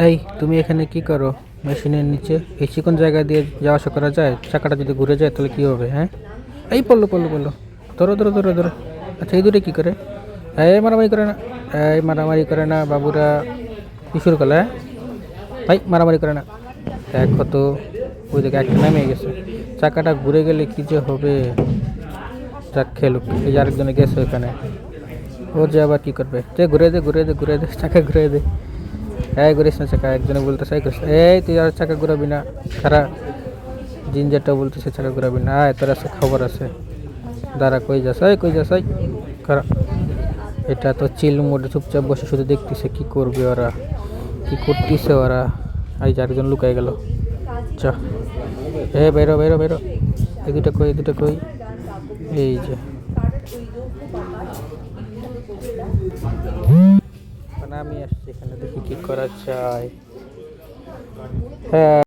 এই তুমি এখানে কি করো? মেশিনের নিচে এই চিকন জায়গা দিয়ে যাওয়া আসা করা যায়? চাকাটা যদি ঘুরে যায় তাহলে কি হবে? হ্যাঁ, এই পড়লো পড়লো পড়লো। ধরো ধরো ধরো ধরো। আচ্ছা, এই দুটো কী করে? এই মারামারি করে না, এই মারামারি করে না বাবুরা। কি শুরু করলে? হ্যাঁ ভাই, মারামারি করে না। দেখো তো, ওই দিকে একটা নেমে গেছে। চাকাটা ঘুরে গেলে কি যে হবে। যাক, খেলুক। এই যে আরেকজনে গেছে ওখানে। ও যে আবার কি করবে? যে ঘুরে দে ঘুরে দে ঘুরে দে, চাকা ঘুরে দে। এই ঘুরিস না চাকা, একজনে বলতেছে এই ঘুরিস। এই তুই আর চাকা ঘুরাবি না, খারাপ। জিঞ্জারটা বলতেছে চাকা ঘুরাবি না। আয়, তোর আছে খবর আছে। দাঁড়া, কই যাস? এই কই যাস? এই খারাপ। এটা তো চিল মোডে চুপচাপ বসে শুধু দেখতেছে কি করবে ওরা, কি করতেছে ওরা। এই যে আরেকজন লুকাই গেল। চা, এ বেরো বেরো বেরো। এই দুটা কই, এই দুটা কই? এই যে মানে আমি আসছি এখানে, দেখি কি করা যায়। হ্যাঁ।